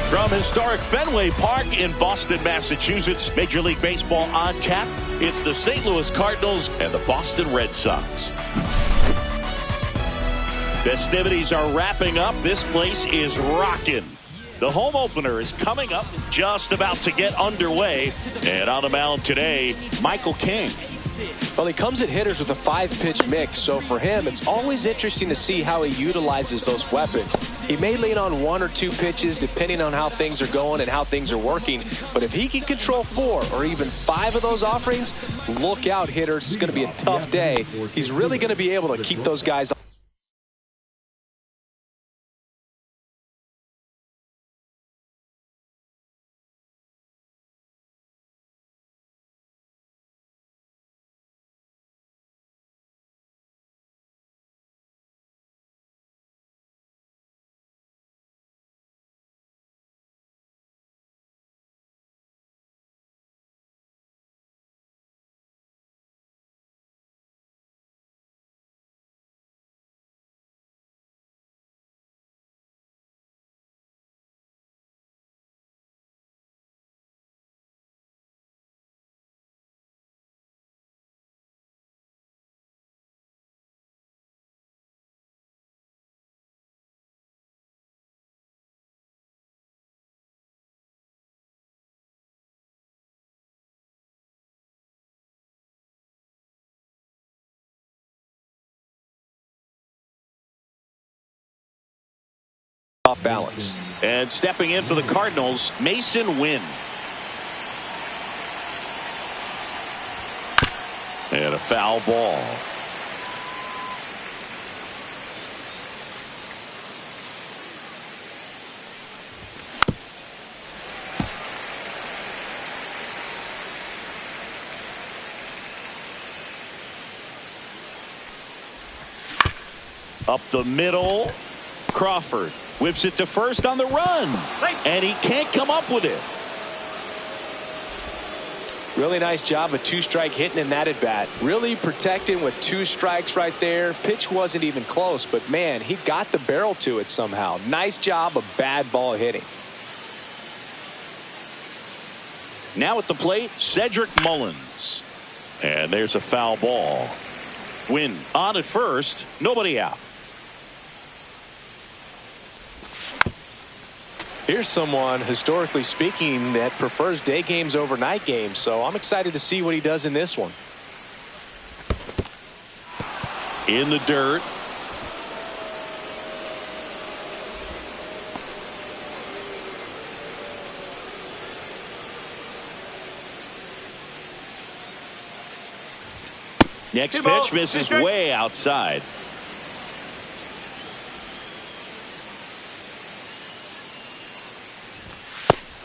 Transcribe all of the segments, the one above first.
From historic Fenway Park in Boston, Massachusetts, Major League Baseball on tap. It's the St. Louis Cardinals and the Boston Red Sox. Festivities are wrapping up. This place is rocking. The home opener is coming up, just about to get underway. And on the mound today, Michael King. Well, he comes at hitters with a 5-pitch mix, so for him, it's always interesting to see how he utilizes those weapons. He may lean on 1 or 2 pitches depending on how things are going and how things are working, but if he can control 4 or even 5 of those offerings, look out, hitters. It's going to be a tough day. He's really going to be able to keep those guys off balance. And stepping in for the Cardinals, Mason Wynn. And a foul ball. Up the middle, Crawford whips it to first on the run, and he can't come up with it. Really nice job of 2-strike hitting in that at bat. Really protecting with 2 strikes right there. Pitch wasn't even close, but man, he got the barrel to it somehow. Nice job of bad ball hitting. Now at the plate, Cedric Mullins. And there's a foul ball. Wynn on at first, nobody out. Here's someone, historically speaking, that prefers day games over night games, so I'm excited to see what he does in this one. In the dirt. Next pitch misses way outside.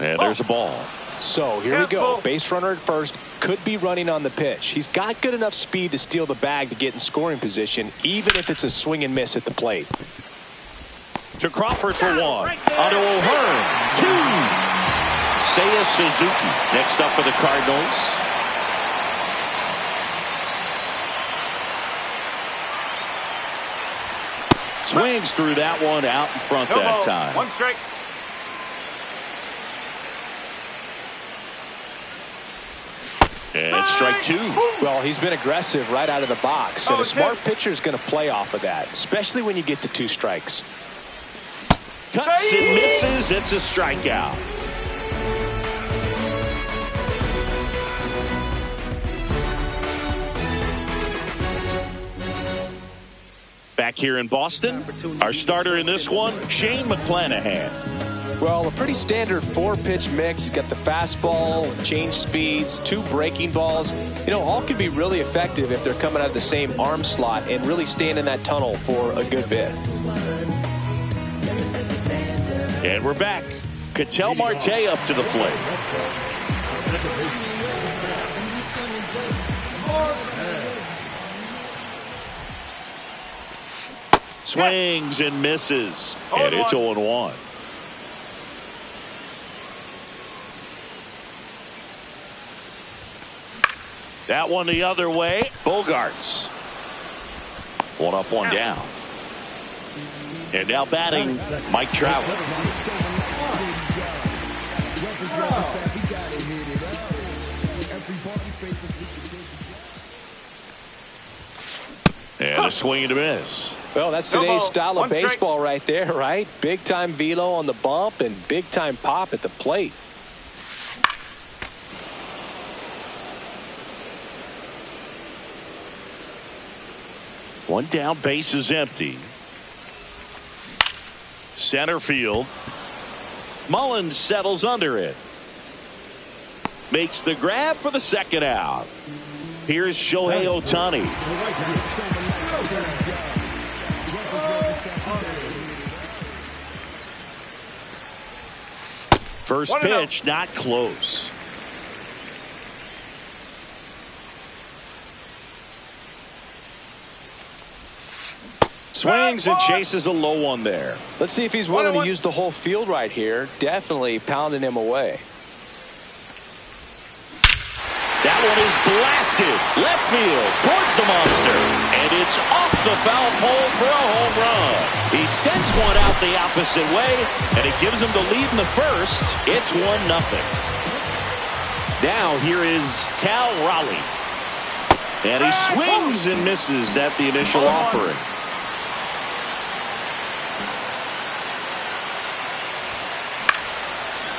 And there's a ball. So here we go. Base runner at first, could be running on the pitch. He's got good enough speed to steal the bag to get in scoring position, even if it's a swing and miss at the plate. To Crawford for 1. Onto O'Hearn. 2. Seiya Suzuki next up for the Cardinals. Swings through that one out in front that time. 1 strike. And strike 2. Well, he's been aggressive right out of the box, and a smart pitcher is going to play off of that, especially when you get to 2 strikes. Cuts and misses. It's a strikeout. Back here in Boston, our starter in this one, Shane McClanahan. Well, a pretty standard 4-pitch mix. Got the fastball, change speeds, 2 breaking balls. You know, all can be really effective if they're coming out of the same arm slot and really staying in that tunnel for a good bit. And we're back. Ketel Marte up to the plate. Swings and misses. And it's 0-1. That one the other way. Bogarts. One up, one down. And now batting, Mike Trout. And a swing and a miss. Well, that's today's style of baseball right there, right? Big time velo on the bump and big time pop at the plate. One down, base is empty. Center field. Mullins settles under it. Makes the grab for the second out. Here's Shohei Ohtani. First pitch, not close. Swings and chases a low one there. Let's see if he's willing to use the whole field right here. Definitely pounding him away. That one is blasted left field towards the monster, and it's off the foul pole for a home run. He sends one out the opposite way, and it gives him the lead in the first. It's 1-0. Now here is Cal Raleigh, and he swings and misses at the initial offering.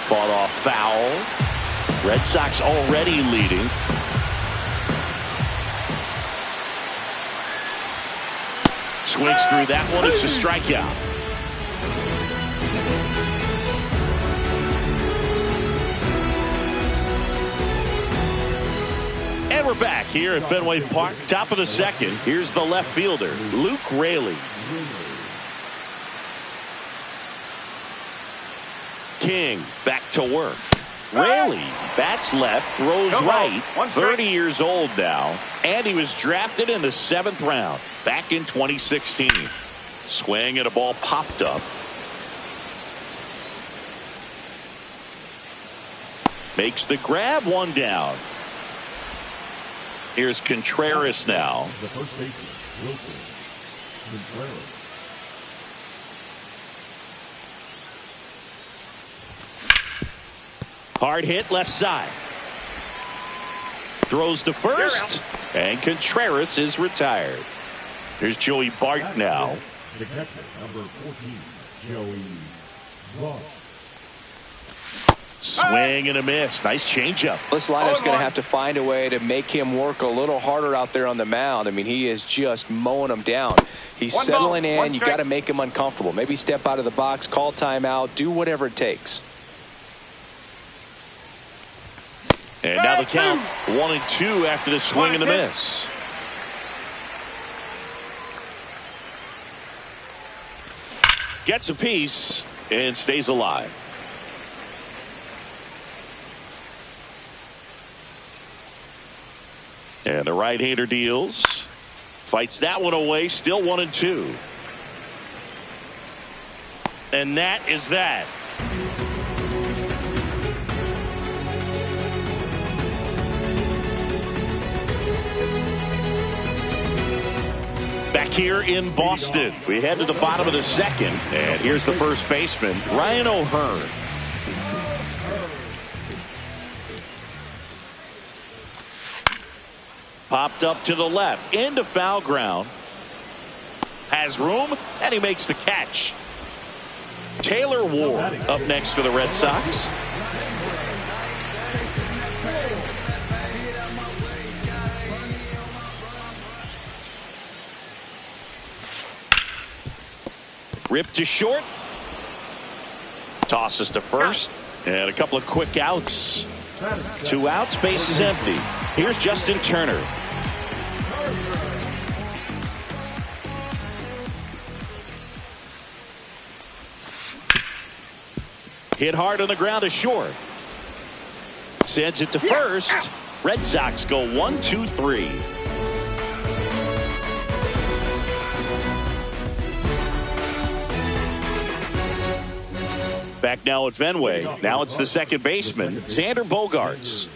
Fought off foul. Red Sox already leading. Swings through that one. It's a strikeout. And we're back here at Fenway Park. Top of the second. Here's the left fielder, Luke Raley. King back to work. Raley bats left, throws right. 30 years old now, and he was drafted in the 7th round back in 2016. Swing and a ball popped up. Makes the grab, one down. Here's Contreras now. The first baseman, Wilson Contreras. Hard hit left side. Throws to first, and Contreras is retired. Here's Joey Bart now. The catcher, number 14, Joey Bart. Swing and a miss. Nice changeup. This lineup's going to have to find a way to make him work a little harder out there on the mound. I mean, he is just mowing them down. He's settling in. You got to make him uncomfortable. Maybe step out of the box, call timeout, do whatever it takes. And now the count 1-2 after the swing and the miss. Gets a piece and stays alive. And the right-hander deals. Fights that one away. Still 1-2. And that is that. Back here in Boston, we head to the bottom of the second, and here's the first baseman, Ryan O'Hearn. Popped up to the left, into foul ground. Has room, and he makes the catch. Taylor Ward up next for the Red Sox. Ripped to short. Tosses to first. And a couple of quick outs. 2 outs, base is empty. Here's Justin Turner. Hit hard on the ground to short. Sends it to first. Red Sox go 1-2-3. Back now at Fenway. Now it's the second baseman, Xander Bogaerts.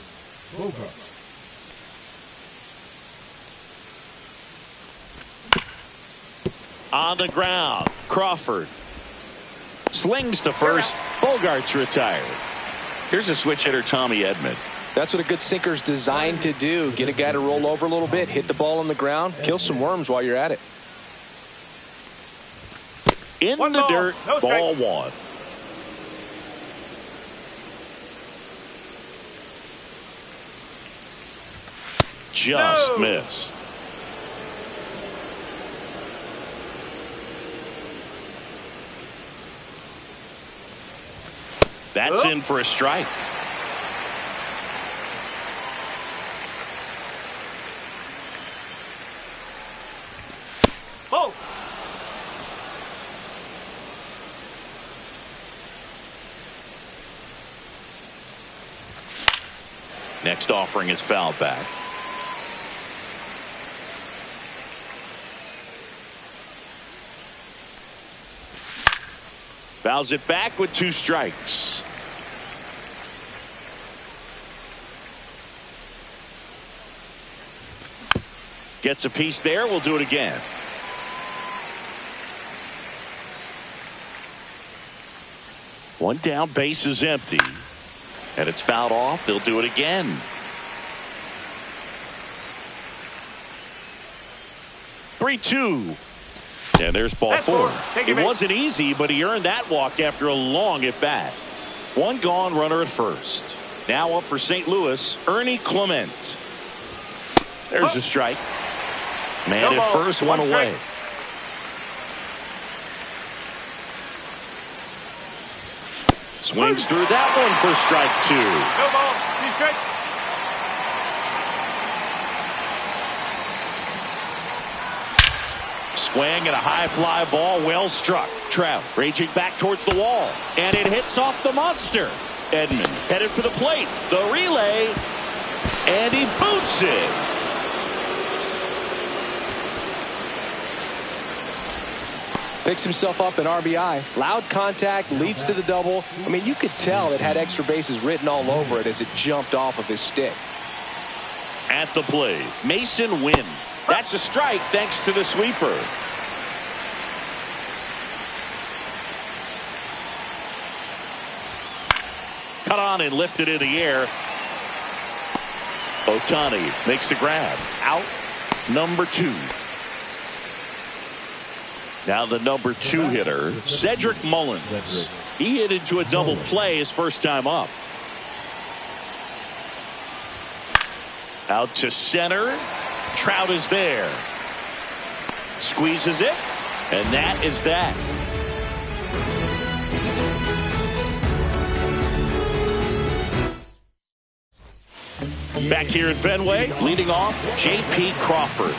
On the ground, Crawford slings to first. Bogaerts retired. Here's a switch hitter, Tommy Edman. That's what a good sinker's designed to do. Get a guy to roll over a little bit, hit the ball on the ground, kill some worms while you're at it. In the dirt, ball one. Just missed. That's in for a strike. Oh. Next offering is fouled back. Fouls it back with 2 strikes. Gets a piece there. We'll do it again. One down, base is empty. And it's fouled off. They'll do it again. "3-2. And there's ball 4. It wasn't easy, but he earned that walk after a long at bat. One gone, runner at first. Now up for St. Louis, Ernie Clement. There's a strike. Man at first, one away. Swings through that one for strike 2. No ball. 2 strikes. Swing and a high fly ball, well struck. Trout raging back towards the wall, and it hits off the monster. Edman headed for the plate. The relay, and he boots it. Picks himself up an RBI. Loud contact, leads to the double. I mean, you could tell it had extra bases written all over it as it jumped off of his stick. At the plate, Mason Wynn. That's a strike thanks to the sweeper. Cut on and lifted in the air. Ohtani makes the grab. Out number 2. Now the number 2 hitter, Cedric Mullins. He hit into a double play his first time up. Out to center. Trout is there. Squeezes it. And that is that. Back here at Fenway, leading off, J.P. Crawford.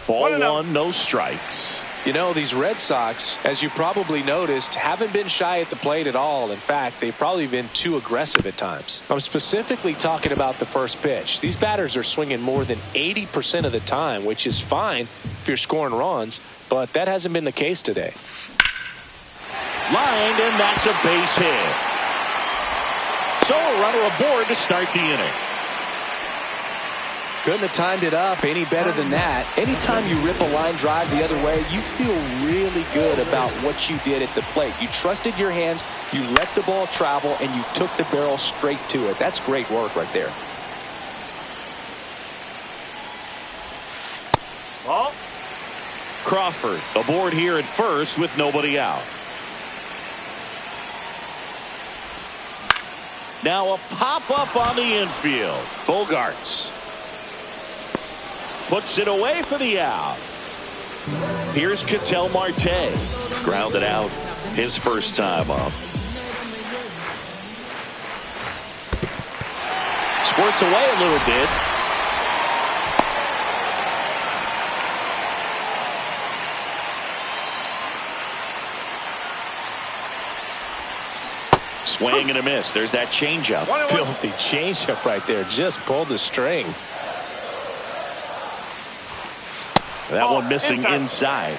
Ball 1, no strikes. You know, these Red Sox, as you probably noticed, haven't been shy at the plate at all. In fact, they've probably been too aggressive at times. I'm specifically talking about the first pitch. These batters are swinging more than 80% of the time, which is fine if you're scoring runs, but that hasn't been the case today. Lined, and that's a base hit. So a runner aboard to start the inning. Couldn't have timed it up any better than that. Anytime you rip a line drive the other way, you feel really good about what you did at the plate. You trusted your hands, you let the ball travel, and you took the barrel straight to it. That's great work right there. Ball. Crawford aboard here at first with nobody out. Now a pop-up on the infield. Bogaerts puts it away for the out. Here's Ketel Marte. Grounded out his first time up. Squirts away a little bit. Swing and a miss. There's that changeup. Filthy changeup right there. Just pulled the string. That one missing inside.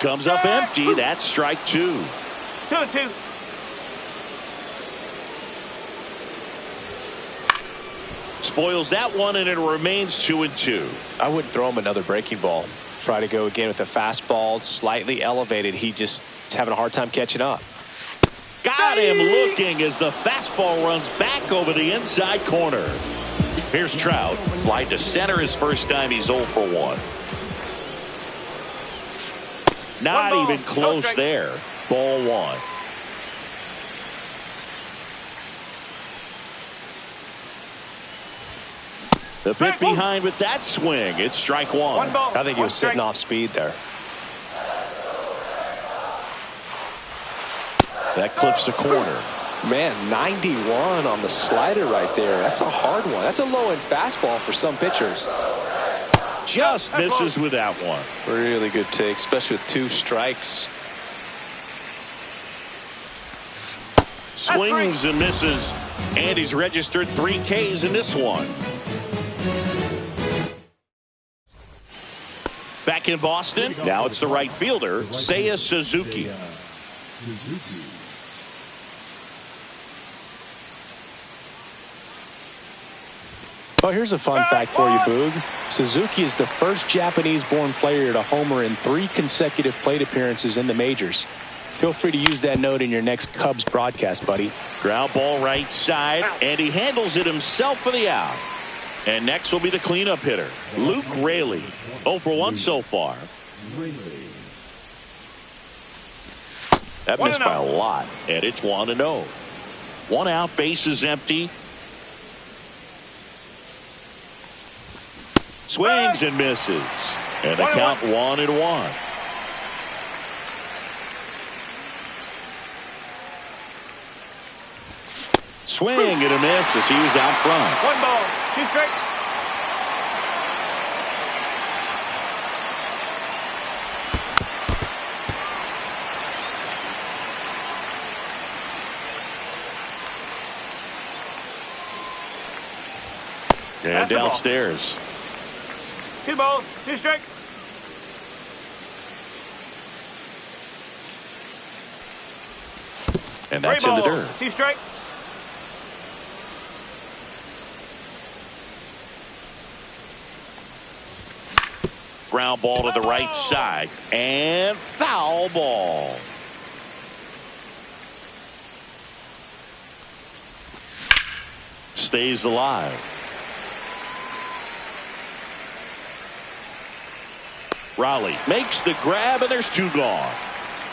Comes up empty. That's strike 2. 2-2. Spoils that one, and it remains 2-2. I wouldn't throw him another breaking ball. Try to go again with the fastball, slightly elevated. He just is having a hard time catching up. Got him looking as the fastball runs back over the inside corner. Here's Trout. Fly to center his first time. He's 0 for 1. Not even close there. Ball 1. The bit behind with that swing. It's strike 1. I think he was sitting off speed there. That clips the corner. Man, 91 on the slider right there. That's a hard one. That's a low-end fastball for some pitchers. Just misses with that one. Really good take, especially with 2 strikes. Swings and misses. And he's registered 3 Ks in this one. Back in Boston. Now it's the right fielder, Seiya Suzuki. Oh, here's a fun fact for you, Boog. Suzuki is the first Japanese-born player to homer in 3 consecutive plate appearances in the majors. Feel free to use that note in your next Cubs broadcast, buddy. Ground ball right side, and he handles it himself for the out. And next will be the cleanup hitter, Luke Raley. 0 for 1 so far. That missed by a lot, and it's 1-0. 1 out, base is empty. Swings and misses. And the count 1-1. Swing and a miss as he was out front. 1 ball, 2 strikes. And downstairs. 2 balls, 2 strikes. And that's in the dirt. 2 strikes. Ground ball to the right side. And foul ball. Stays alive. Raleigh makes the grab, and there's 2 gone.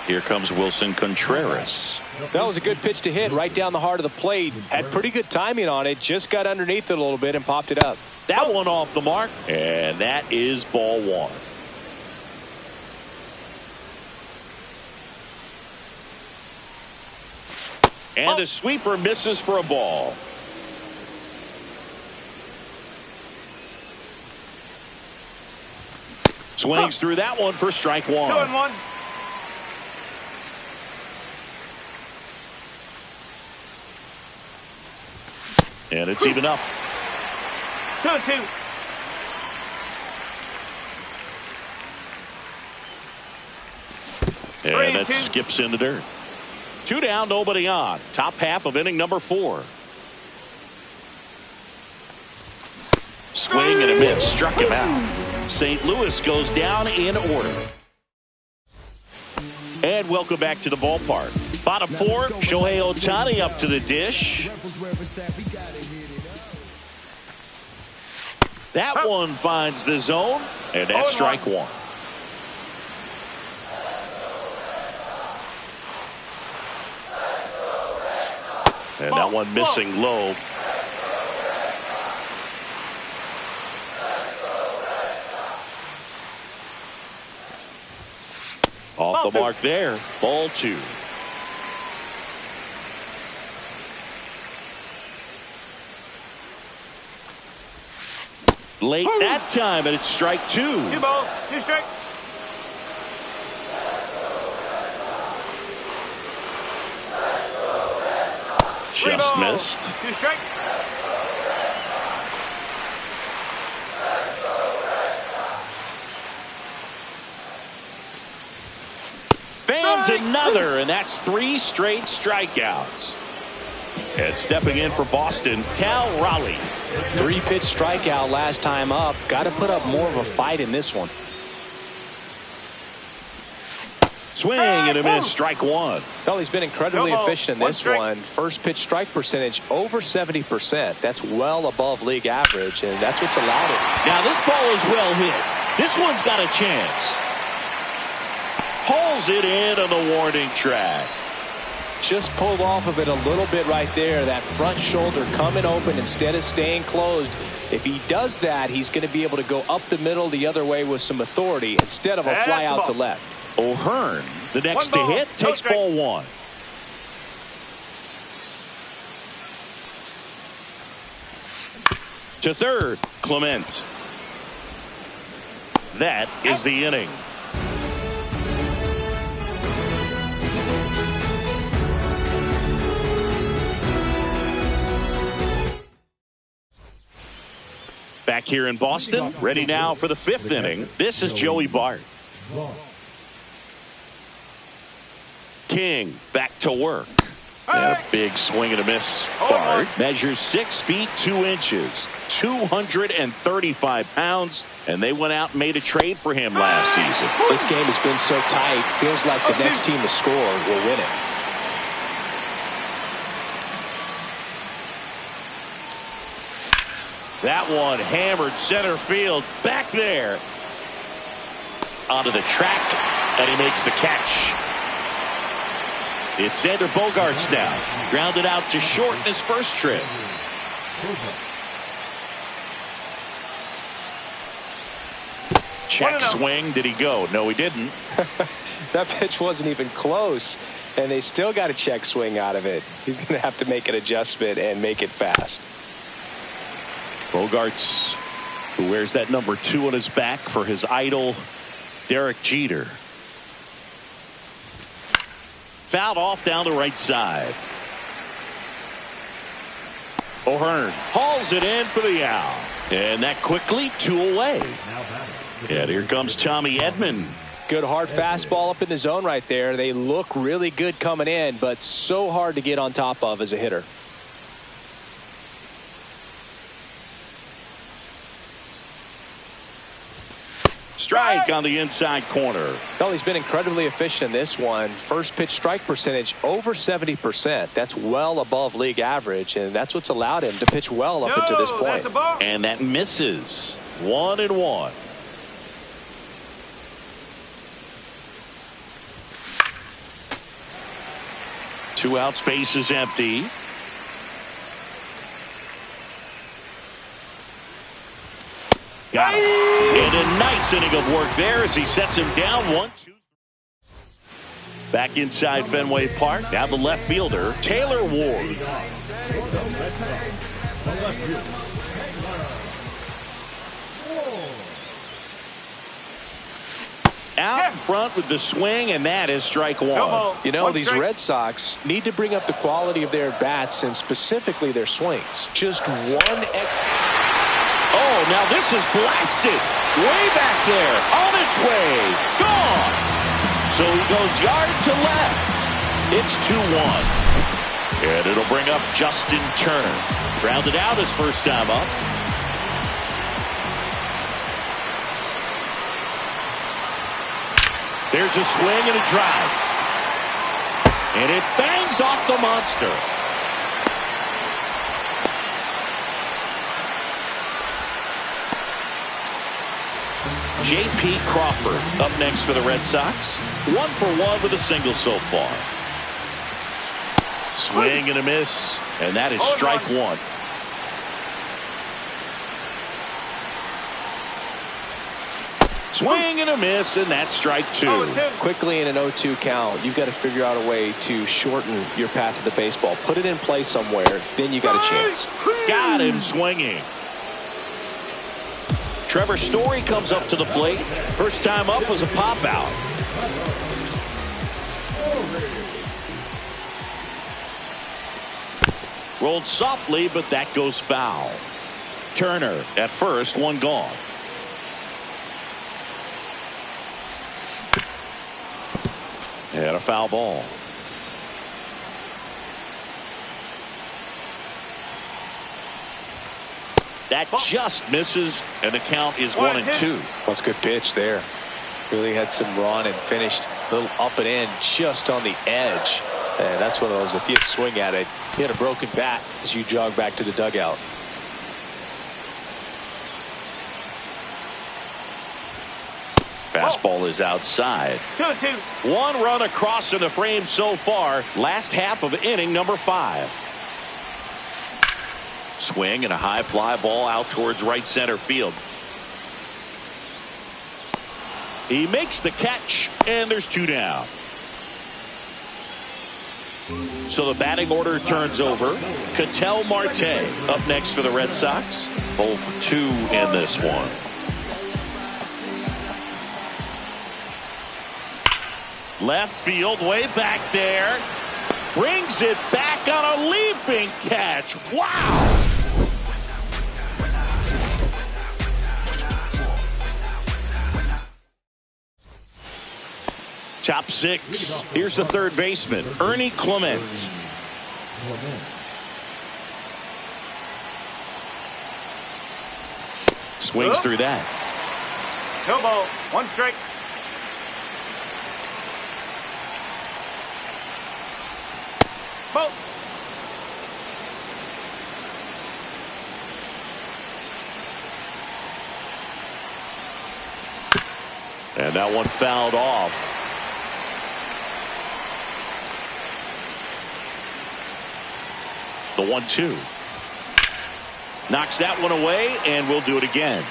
Here comes Wilson Contreras. That was a good pitch to hit right down the heart of the plate. Had pretty good timing on it. Just got underneath it a little bit and popped it up. That one off the mark, and that is ball 1. And the sweeper misses for a ball. Swings through that one for strike 1. 2-1. And it's even up. 2-2. And that skips in the dirt. 2 down, nobody on. Top half of inning number 4. Swing and a miss. Struck him out. St. Louis goes down in order. And welcome back to the ballpark. Bottom 4, Shohei Ohtani up to the dish. That one finds the zone, and that's strike 1. And that one missing low. Off the mark there. Ball 2. Late that time, and it's strike 2. 2 balls, 2 strikes. Just missed. 2 strike. Fans another, and that's 3 straight strikeouts. And stepping in for Boston, Cal Raleigh. 3-pitch strikeout last time up. Got to put up more of a fight in this one. Swing and a miss, strike 1. Well, he's been incredibly efficient in this one. First pitch strike percentage over 70%. That's well above league average, and that's what's allowed it. Now this ball is well hit. This one's got a chance. Hauls it in on the warning track. Just pulled off of it a little bit right there. That front shoulder coming open instead of staying closed. If he does that, he's going to be able to go up the middle the other way with some authority instead of a fly out to left. O'Hearn, the next to hit, takes ball 1. To third, Clement. That is the inning. Back here in Boston, ready now for the 5th inning. This is Joey Bart. King back to work. And a big swing and a miss. Bart measures 6 feet 2 inches, 235 pounds, and they went out and made a trade for him last season. This game has been so tight, feels like the next team to score will win it. That one hammered center field back there. Onto the track, and he makes the catch. It's Xander Bogaerts now. Grounded out to short in his first trip. Check swing. Did he go? No, he didn't. That pitch wasn't even close, and they still got a check swing out of it. He's going to have to make an adjustment and make it fast. Bogaerts, who wears that number 2 on his back for his idol, Derek Jeter. Fouled off down the right side. O'Hearn hauls it in for the out. And that quickly 2 away. And here comes Tommy Edman. Good hard fastball up in the zone right there. They look really good coming in, but so hard to get on top of as a hitter. Strike on the inside corner. Well, he's been incredibly efficient in this one. First pitch strike percentage over 70%. That's well above league average, and that's what's allowed him to pitch well up until this point. And that misses. 1-1. Two out, space is empty. Got him. And a nice inning of work there as he sets him down 1-2. Back inside Fenway Park. Now the left fielder, Taylor Ward. Out in front with the swing, and that is strike 1. You know, these Red Sox need to bring up the quality of their bats and specifically their swings. Just one. Oh, now this is blasted. Way back there. On its way. Gone. So he goes yard to left. It's 2-1. And it'll bring up Justin Turner. Grounded out his first time up. There's a swing and a drive. And it bangs off the monster. J.P. Crawford up next for the Red Sox. 1 for 1 with a single so far. Swing and a miss, and that is strike 1. Swing and a miss, and that's strike 2. Quickly in an 0-2 count, you've got to figure out a way to shorten your path to the baseball. Put it in play somewhere, then you got a chance. Got him swinging. Trevor Story comes up to the plate. First time up was a pop out. Rolled softly, but that goes foul. Turner at first, one gone. And a foul ball. That just misses, and the count is 1-2. That's a good pitch there. Really had some run and finished a little up and in just on the edge. And that's one of those, if you swing at it, you hit a broken bat as you jog back to the dugout. Fastball is outside. 2-2. One run across in the frame so far. Last half of inning number 5. Swing and a high fly ball out towards right center field. He makes the catch, and there's 2 down. So the batting order turns over. Ketel Marte up next for the Red Sox. 0 for 2 in this one. Left field, way back there. Brings it back on a leaping catch. Wow! Top 6. Here's the third baseman, Ernie Clement. Swings through that. No ball. 1 strike. Ball. And that one fouled off. The 1-2. Knocks that one away, and we'll do it again.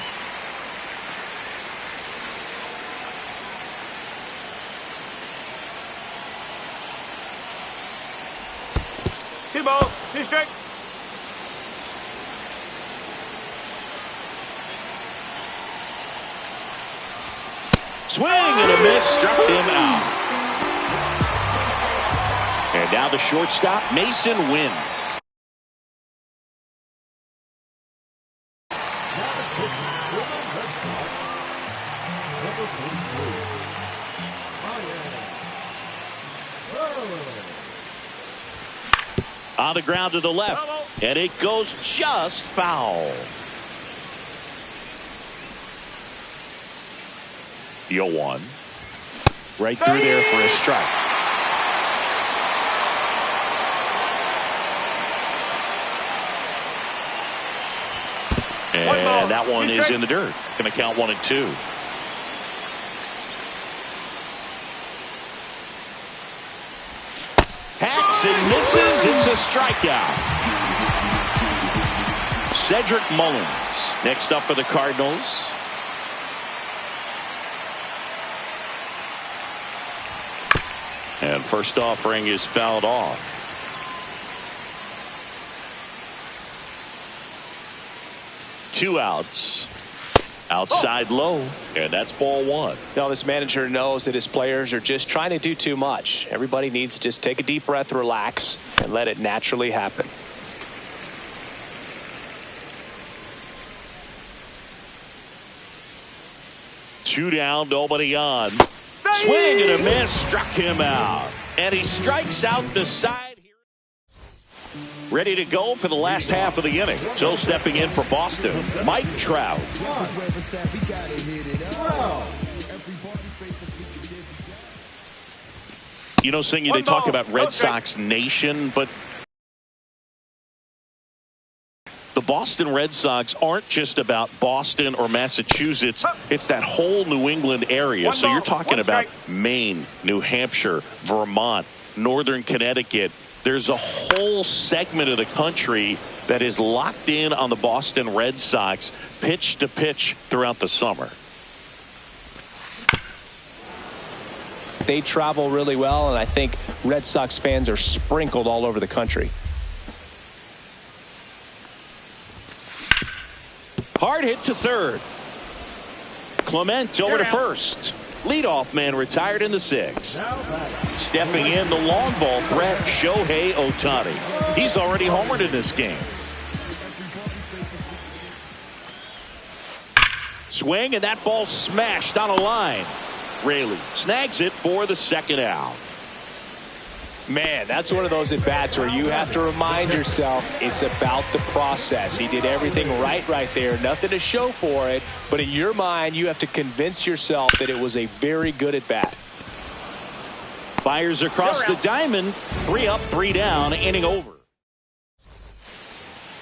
Two balls. 2 strikes. Swing and a miss, struck him out. And now the shortstop, Mason Wynn. On the ground to the left, and it goes just foul. 0-1. Right through there for a strike. And that one is in the dirt. Going to count 1-2. Hacks and misses. It's a strikeout. Cedric Mullins next up for the Cardinals. And first offering is fouled off. Two outs. Outside low, and that's ball 1. Now this manager knows that his players are just trying to do too much. Everybody needs to just take a deep breath, relax, and let it naturally happen. Two down, nobody on. Swing and a miss, struck him out. And he strikes out the side. Ready to go for the last half of the inning. So stepping in for Boston, Mike Trout. You know, Singy, they talk about Red Sox Nation, but the Boston Red Sox aren't just about Boston or Massachusetts. It's that whole New England area. So you're talking about Maine, New Hampshire, Vermont, Northern Connecticut. There's a whole segment of the country that is locked in on the Boston Red Sox pitch to pitch throughout the summer. They travel really well, and I think Red Sox fans are sprinkled all over the country. Hard hit to third. Clement over to first. Leadoff man retired in the 6th. Stepping in, the long ball threat, Shohei Ohtani. He's already homered in this game. Swing, and that ball smashed on a line. Raley snags it for the 2nd out. Man, that's one of those at-bats where you have to remind yourself it's about the process. He did everything right there. Nothing to show for it. But in your mind, you have to convince yourself that it was a very good at-bat. Fires across the diamond. 3 up, 3 down, inning over.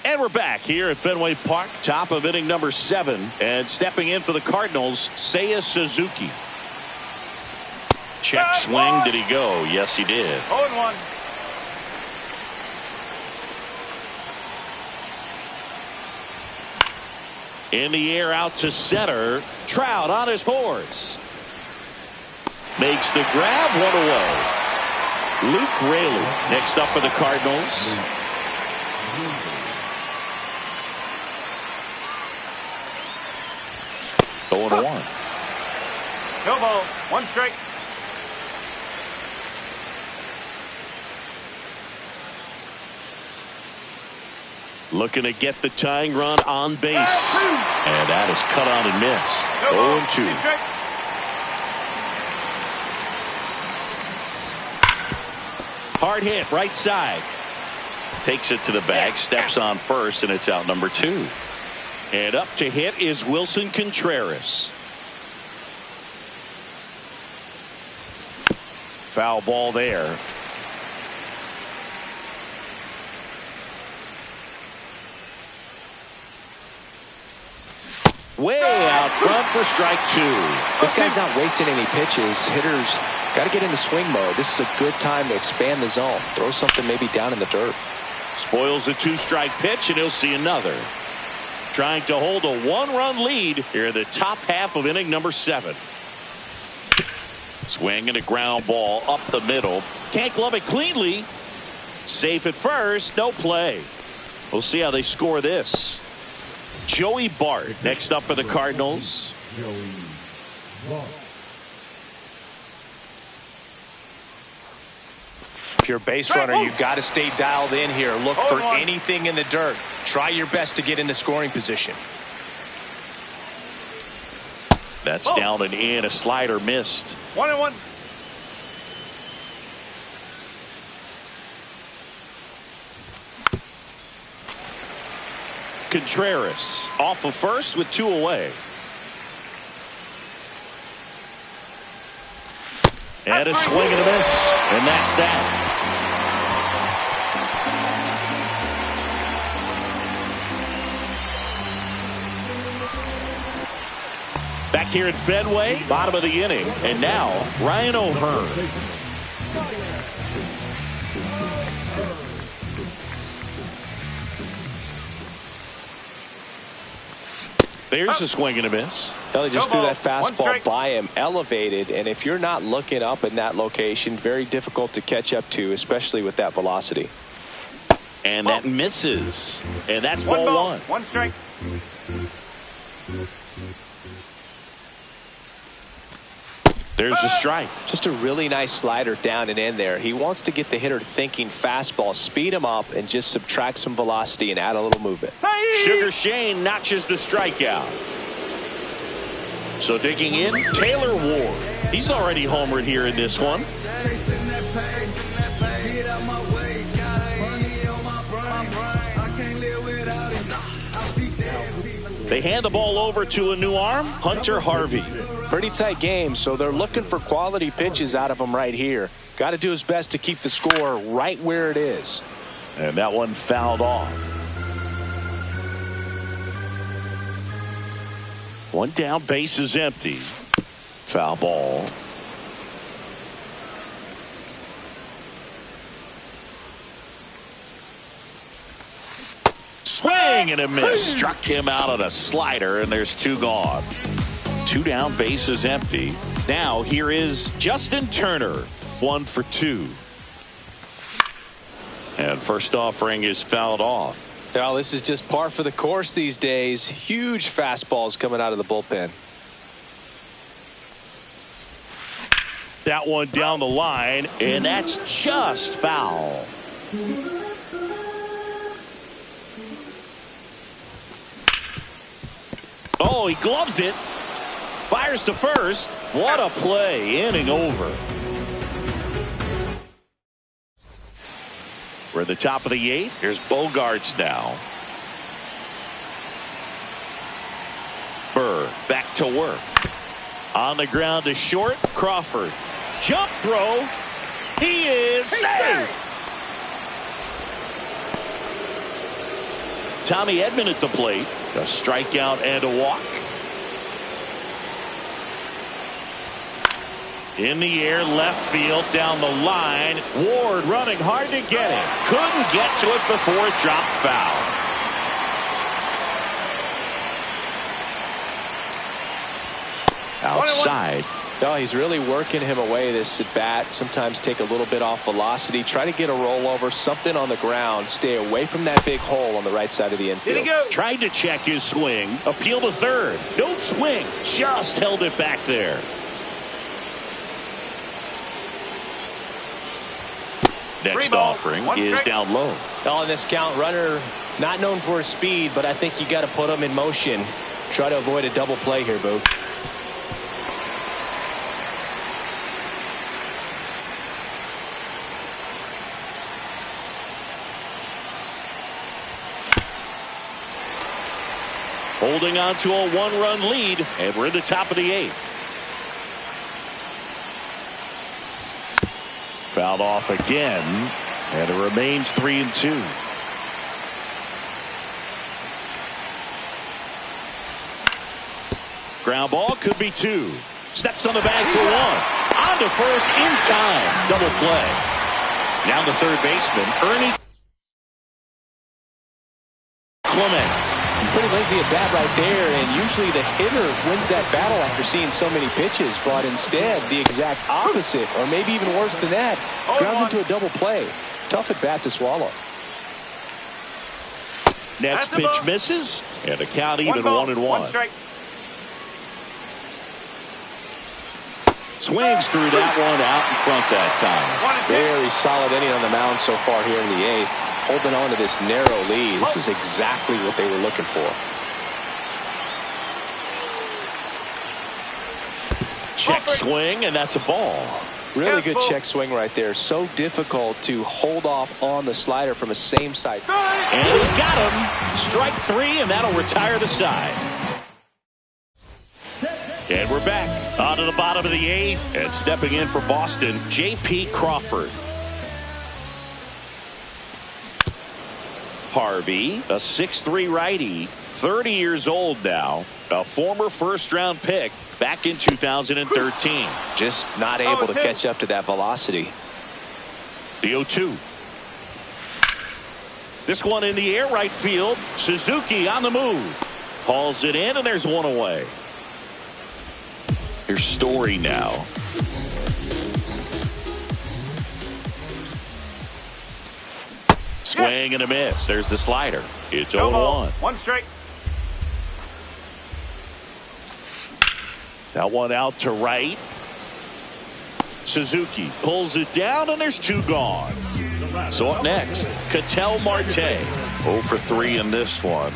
And we're back here at Fenway Park, top of inning number 7. And stepping in for the Cardinals, Seiya Suzuki. Check swing. Did he go? Yes, he did. 0-1. In the air out to center. Trout on his horse. Makes the grab, 1 away. Luke Raley next up for the Cardinals. Going to 1. No ball. 1 strike. Looking to get the tying run on base. And that is cut on and missed. 0-2. Hard hit, right side. Takes it to the bag, steps on first, and it's out number 2. And up to hit is Wilson Contreras. Foul ball there. Way out front for strike 2. This guy's not wasting any pitches. Hitters got to get into swing mode. This is a good time to expand the zone. Throw something maybe down in the dirt. Spoils a 2-strike pitch, and he'll see another. Trying to hold a 1-run lead here in the top half of inning number 7. Swing and a ground ball up the middle. Can't glove it cleanly. Safe at first. No play. We'll see how they score this. Joey Bart next up for the Cardinals. If you're a base runner, you've got to stay dialed in here. Look for anything in the dirt. Try your best to get into scoring position. That's down and in. A slider missed. 1-1. Contreras off of first with 2 away. And a swing and a miss. And that's that. Back here at Fenway, bottom of the inning. And now, Ryan O'Hearn. There's a swing and a miss. He just threw that fastball by him, elevated, and if you're not looking up in that location, very difficult to catch up to, especially with that velocity. And that misses. And that's ball 1. 1 strike. There's a strike. Just a really nice slider down and in there. He wants to get the hitter thinking fastball, speed him up, and just subtract some velocity and add a little movement. Sugar Shane notches the strikeout. So digging in, Taylor Ward. He's already homered here in this one. They hand the ball over to a new arm, Hunter Harvey. Pretty tight game, so they're looking for quality pitches out of him right here. Got to do his best to keep the score right where it is. And that one fouled off. 1 down, base is empty. Foul ball. Swing and a miss. Struck him out on a slider, and there's 2 gone. 2 down, base is empty. Now here is Justin Turner, 1 for 2. And first offering is fouled off. Well, this is just par for the course these days. Huge fastballs coming out of the bullpen. That one down the line, and that's just foul. Oh, he gloves it. Fires to first. What a play. Inning over. We're at the top of the 8th. Here's Bogarts now. Burr back to work. On the ground to short. Crawford. Jump throw. He is safe. Tommy Edman at the plate. A strikeout and a walk. In the air, left field, down the line. Ward running hard to get it. Couldn't get to it before it dropped foul. Outside. Oh, he's really working him away this at bat. Sometimes take a little bit off velocity. Try to get a rollover, something on the ground. Stay away from that big hole on the right side of the infield. Did he go? Tried to check his swing. Appeal to third. No swing. Just held it back there. Next offering is down low. On this count, runner not known for his speed, but I think you got to put him in motion. Try to avoid a double play here, Boo. Holding on to a 1-run lead, and we're in the top of the 8th. Fouled off again, and it remains 3-2. Ground ball could be 2. Steps on the bag for 1. On to first in time. Double play. Down to third baseman, Ernie Clement. Pretty lengthy at bat right there, and usually the hitter wins that battle after seeing so many pitches, but instead the exact opposite, or maybe even worse than that, grounds into a double play. Tough at bat to swallow. Next pitch misses, and the count even 1-1. One strike. Swings through that one out in front that time. Very solid inning on the mound so far here in the 8th. Holding on to this narrow lead. This is exactly what they were looking for. Check swing, and that's a ball. Really good check swing right there. So difficult to hold off on the slider from a same side. And he got him. Strike 3, and that'll retire the side. And we're back onto the bottom of the 8th, and stepping in for Boston, J.P. Crawford. Harvey, a 6'3" righty, 30 years old now, a former first-round pick back in 2013. Just not able to catch up to that velocity. The 0-2. This one in the air, right field. Suzuki on the move. Hauls it in, and there's one away. Here's Story now. Swing and a miss. There's the slider. It's 0-1. One strike. That one out to right. Suzuki pulls it down, and there's 2 gone. So up next, Ketel Marte. 0 for 3 in this one.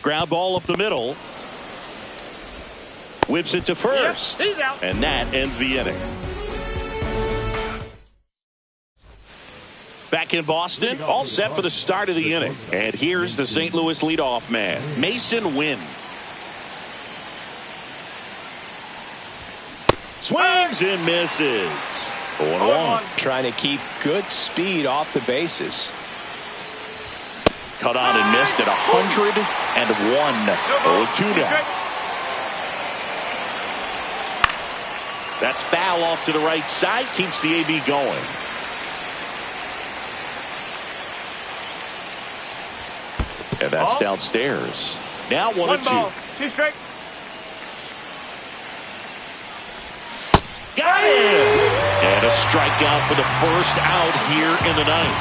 Ground ball up the middle. Whips it to first. Yep, he's out. And that ends the inning. Back in Boston, all set for the start of the inning. And here's the St. Louis leadoff man, Mason Wynn. Swings and misses. 0-1. Trying to keep good speed off the bases. Cut on and missed at 101. 0-2 now. That's foul off to the right side. Keeps the AB going. And that's downstairs. Now 1-2. 2 strike. Got it! And a strikeout for the first out here in the ninth.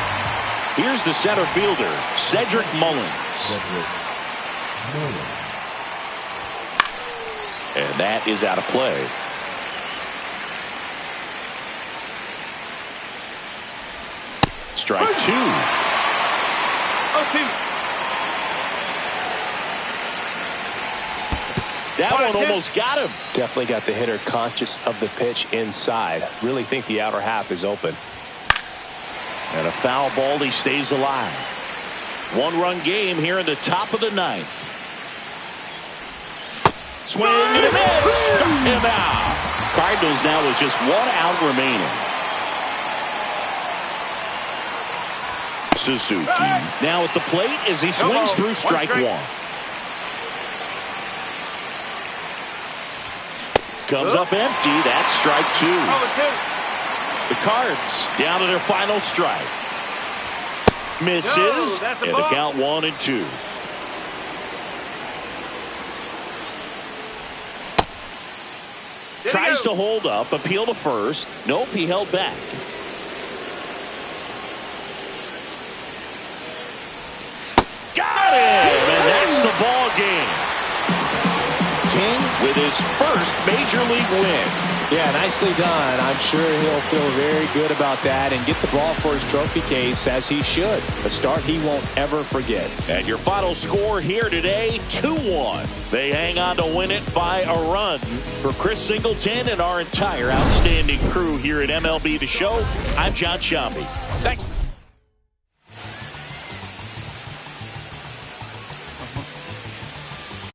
Here's the center fielder, Cedric Mullins. And that is out of play. Strike 2. 0-2. That one almost got him. Definitely got the hitter conscious of the pitch inside. Really think the outer half is open. And a foul ball. He stays alive. One-run game here in the top of the ninth. Swing and a miss. Struck him out. Cardinals now with just 1 out remaining. Suzuki now at the plate as he swings through strike 1. Comes up empty. That's strike 2. The Cards down to their final strike. Misses. And the count 1-2. Tries to hold up. Appeal to first. Nope, he held back. Got him! And that's the ball game. King with his first major league win. Yeah, nicely done. I'm sure he'll feel very good about that and get the ball for his trophy case, as he should. A start he won't ever forget. And your final score here today, 2-1. They hang on to win it by a run. For Chris Singleton and our entire outstanding crew here at MLB The Show, I'm John Shambi. Thank you.